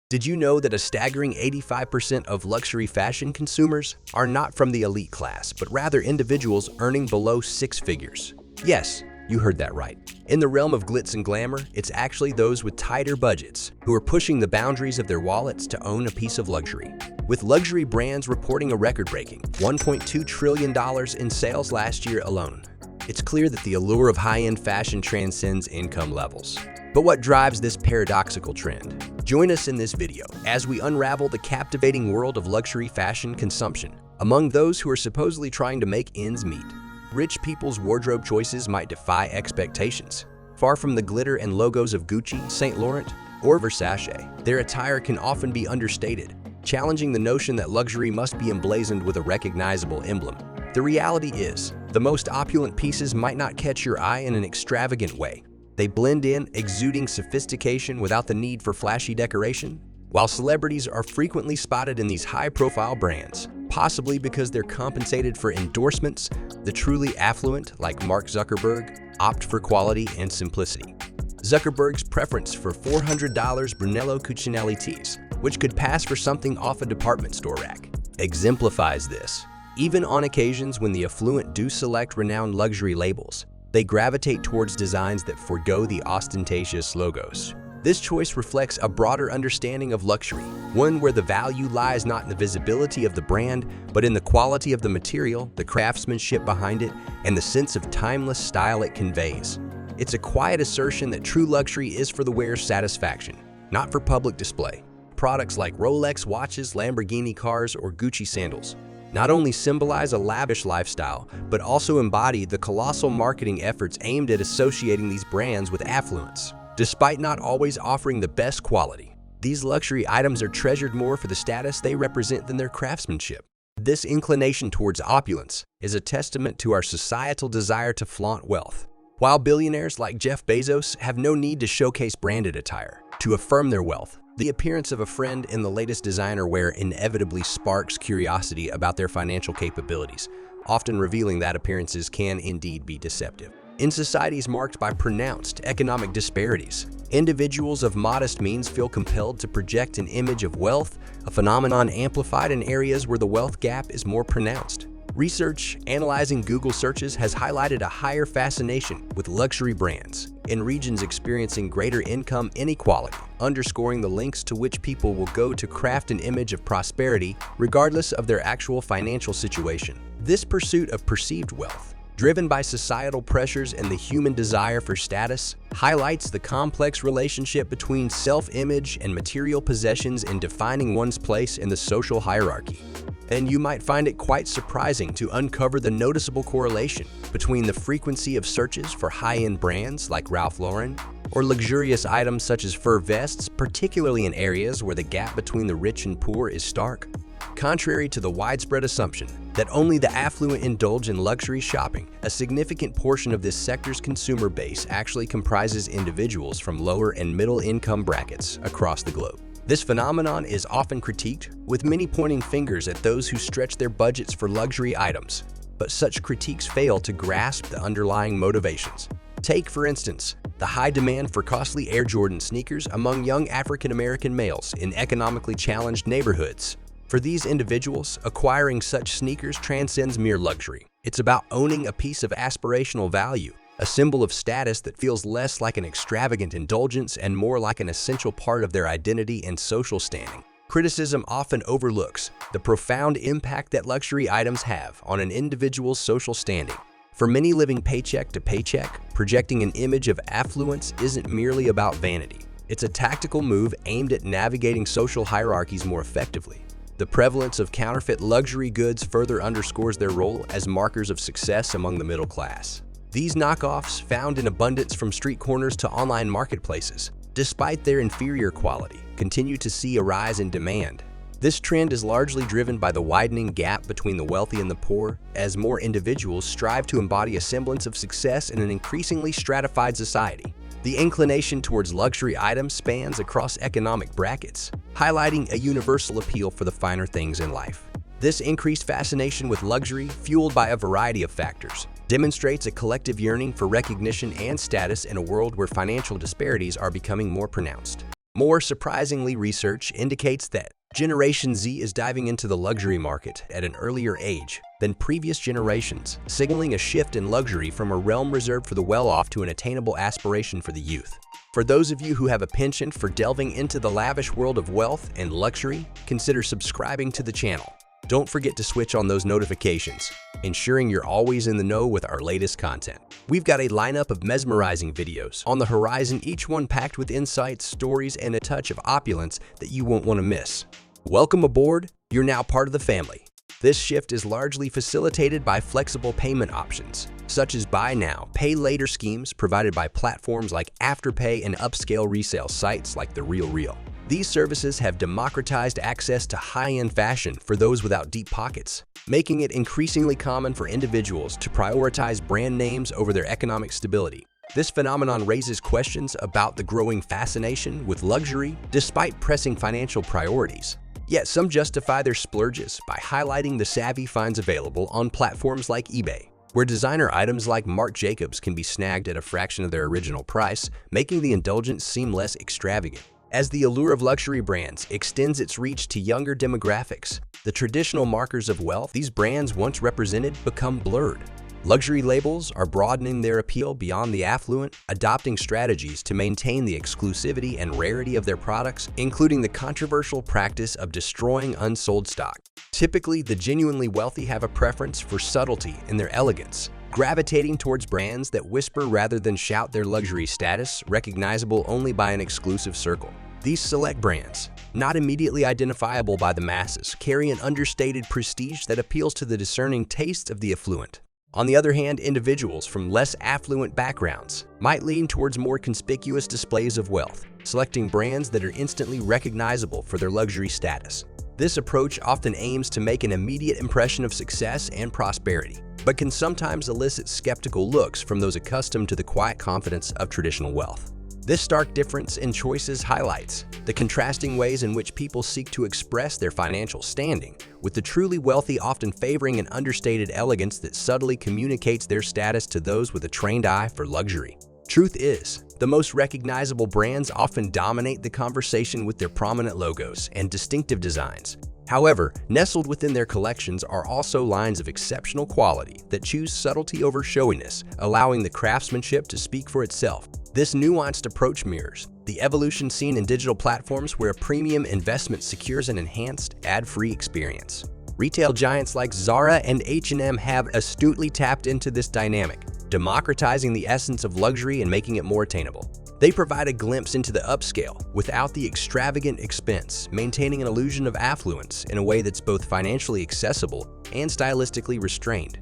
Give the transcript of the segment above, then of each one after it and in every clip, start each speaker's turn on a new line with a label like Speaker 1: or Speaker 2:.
Speaker 1: Did you know that a staggering 85% of luxury fashion consumers are not from the elite class, but rather individuals earning below six figures? Yes, you heard that right. In the realm of glitz and glamour, it's actually those with tighter budgets who are pushing the boundaries of their wallets to own a piece of luxury. With luxury brands reporting a record-breaking $1.2 trillion in sales last year alone, it's clear that the allure of high-end fashion transcends income levels. But what drives this paradoxical trend? Join us in this video as we unravel the captivating world of luxury fashion consumption among those who are supposedly trying to make ends meet. Rich people's wardrobe choices might defy expectations. Far from the glitter and logos of Gucci, Saint Laurent, or Versace, their attire can often be understated, challenging the notion that luxury must be emblazoned with a recognizable emblem. The reality is, the most opulent pieces might not catch your eye in an extravagant way. They blend in, exuding sophistication without the need for flashy decoration. While celebrities are frequently spotted in these high-profile brands, possibly because they're compensated for endorsements, the truly affluent, like Mark Zuckerberg, opt for quality and simplicity. Zuckerberg's preference for $400 Brunello Cucinelli tees, which could pass for something off a department store rack, exemplifies this. Even on occasions when the affluent do select renowned luxury labels, they gravitate towards designs that forego the ostentatious logos. This choice reflects a broader understanding of luxury, one where the value lies not in the visibility of the brand, but in the quality of the material, the craftsmanship behind it, and the sense of timeless style it conveys. It's a quiet assertion that true luxury is for the wearer's satisfaction, not for public display. Products like Rolex watches, Lamborghini cars, or Gucci sandals not only symbolize a lavish lifestyle, but also embody the colossal marketing efforts aimed at associating these brands with affluence. Despite not always offering the best quality, these luxury items are treasured more for the status they represent than their craftsmanship. This inclination towards opulence is a testament to our societal desire to flaunt wealth. While billionaires like Jeff Bezos have no need to showcase branded attire to affirm their wealth, the appearance of a friend in the latest designer wear inevitably sparks curiosity about their financial capabilities, often revealing that appearances can indeed be deceptive. In societies marked by pronounced economic disparities, individuals of modest means feel compelled to project an image of wealth, a phenomenon amplified in areas where the wealth gap is more pronounced. Research analyzing Google searches has highlighted a higher fascination with luxury brands in regions experiencing greater income inequality, underscoring the lengths to which people will go to craft an image of prosperity regardless of their actual financial situation. This pursuit of perceived wealth, driven by societal pressures and the human desire for status, highlights the complex relationship between self-image and material possessions in defining one's place in the social hierarchy. And you might find it quite surprising to uncover the noticeable correlation between the frequency of searches for high-end brands like Ralph Lauren or luxurious items such as fur vests, particularly in areas where the gap between the rich and poor is stark. Contrary to the widespread assumption that only the affluent indulge in luxury shopping, a significant portion of this sector's consumer base actually comprises individuals from lower and middle income brackets across the globe. This phenomenon is often critiqued, with many pointing fingers at those who stretch their budgets for luxury items, but such critiques fail to grasp the underlying motivations. Take, for instance, the high demand for costly Air Jordan sneakers among young African-American males in economically challenged neighborhoods. For these individuals, acquiring such sneakers transcends mere luxury. It's about owning a piece of aspirational value, a symbol of status that feels less like an extravagant indulgence and more like an essential part of their identity and social standing. Criticism often overlooks the profound impact that luxury items have on an individual's social standing. For many living paycheck to paycheck, projecting an image of affluence isn't merely about vanity. It's a tactical move aimed at navigating social hierarchies more effectively. The prevalence of counterfeit luxury goods further underscores their role as markers of success among the middle class. These knockoffs, found in abundance from street corners to online marketplaces, despite their inferior quality, continue to see a rise in demand. This trend is largely driven by the widening gap between the wealthy and the poor, as more individuals strive to embody a semblance of success in an increasingly stratified society. The inclination towards luxury items spans across economic brackets, highlighting a universal appeal for the finer things in life. This increased fascination with luxury, fueled by a variety of factors, demonstrates a collective yearning for recognition and status in a world where financial disparities are becoming more pronounced. More surprisingly, research indicates that Generation Z is diving into the luxury market at an earlier age than previous generations, signaling a shift in luxury from a realm reserved for the well-off to an attainable aspiration for the youth. For those of you who have a penchant for delving into the lavish world of wealth and luxury, consider subscribing to the channel. Don't forget to switch on those notifications, ensuring you're always in the know with our latest content. We've got a lineup of mesmerizing videos on the horizon, each one packed with insights, stories, and a touch of opulence that you won't want to miss. Welcome aboard, you're now part of the family. This shift is largely facilitated by flexible payment options, such as buy now, pay later schemes provided by platforms like Afterpay and upscale resale sites like The RealReal. These services have democratized access to high-end fashion for those without deep pockets, making it increasingly common for individuals to prioritize brand names over their economic stability. This phenomenon raises questions about the growing fascination with luxury despite pressing financial priorities. Yet some justify their splurges by highlighting the savvy finds available on platforms like eBay, where designer items like Marc Jacobs can be snagged at a fraction of their original price, making the indulgence seem less extravagant. As the allure of luxury brands extends its reach to younger demographics, the traditional markers of wealth these brands once represented become blurred. Luxury labels are broadening their appeal beyond the affluent, adopting strategies to maintain the exclusivity and rarity of their products, including the controversial practice of destroying unsold stock. Typically, the genuinely wealthy have a preference for subtlety in their elegance, gravitating towards brands that whisper rather than shout their luxury status, recognizable only by an exclusive circle. These select brands, not immediately identifiable by the masses, carry an understated prestige that appeals to the discerning tastes of the affluent. On the other hand, individuals from less affluent backgrounds might lean towards more conspicuous displays of wealth, selecting brands that are instantly recognizable for their luxury status. This approach often aims to make an immediate impression of success and prosperity, but can sometimes elicit skeptical looks from those accustomed to the quiet confidence of traditional wealth. This stark difference in choices highlights the contrasting ways in which people seek to express their financial standing, with the truly wealthy often favoring an understated elegance that subtly communicates their status to those with a trained eye for luxury. Truth is, the most recognizable brands often dominate the conversation with their prominent logos and distinctive designs. However, nestled within their collections are also lines of exceptional quality that choose subtlety over showiness, allowing the craftsmanship to speak for itself. This nuanced approach mirrors the evolution seen in digital platforms where a premium investment secures an enhanced, ad-free experience. Retail giants like Zara and H&M have astutely tapped into this dynamic, democratizing the essence of luxury and making it more attainable. They provide a glimpse into the upscale without the extravagant expense, maintaining an illusion of affluence in a way that's both financially accessible and stylistically restrained.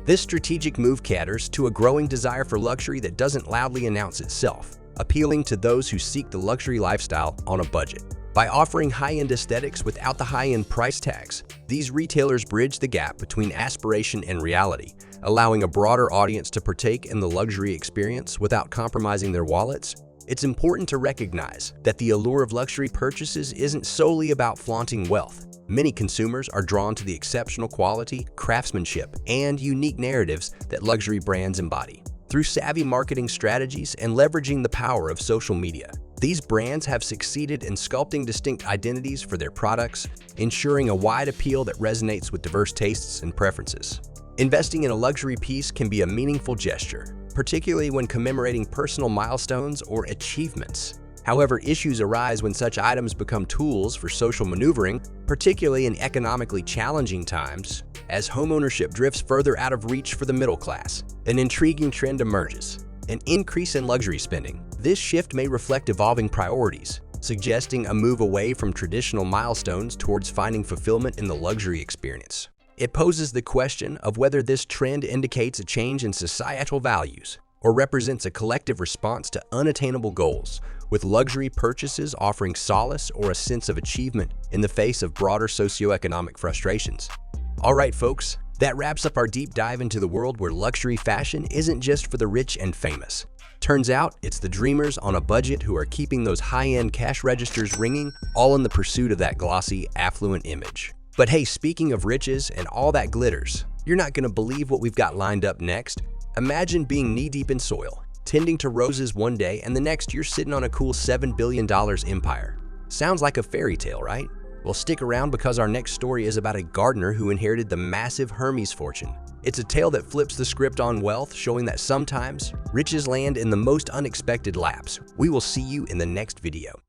Speaker 1: This strategic move caters to a growing desire for luxury that doesn't loudly announce itself, appealing to those who seek the luxury lifestyle on a budget. By offering high-end aesthetics without the high-end price tags, these retailers bridge the gap between aspiration and reality, allowing a broader audience to partake in the luxury experience without compromising their wallets. It's important to recognize that the allure of luxury purchases isn't solely about flaunting wealth. Many consumers are drawn to the exceptional quality, craftsmanship, and unique narratives that luxury brands embody. Through savvy marketing strategies and leveraging the power of social media, these brands have succeeded in sculpting distinct identities for their products, ensuring a wide appeal that resonates with diverse tastes and preferences. Investing in a luxury piece can be a meaningful gesture, particularly when commemorating personal milestones or achievements. However, issues arise when such items become tools for social maneuvering, particularly in economically challenging times. As homeownership drifts further out of reach for the middle class, an intriguing trend emerges: an increase in luxury spending. This shift may reflect evolving priorities, suggesting a move away from traditional milestones towards finding fulfillment in the luxury experience. It poses the question of whether this trend indicates a change in societal values or represents a collective response to unattainable goals, with luxury purchases offering solace or a sense of achievement in the face of broader socioeconomic frustrations. All right, folks, that wraps up our deep dive into the world where luxury fashion isn't just for the rich and famous. Turns out, it's the dreamers on a budget who are keeping those high-end cash registers ringing, all in the pursuit of that glossy, affluent image. But hey, speaking of riches and all that glitters, you're not going to believe what we've got lined up next. Imagine being knee-deep in soil, tending to roses one day and the next you're sitting on a cool $7 billion empire. Sounds like a fairy tale, right? Well, stick around because our next story is about a gardener who inherited the massive Hermes fortune. It's a tale that flips the script on wealth, showing that sometimes riches land in the most unexpected laps. We will see you in the next video.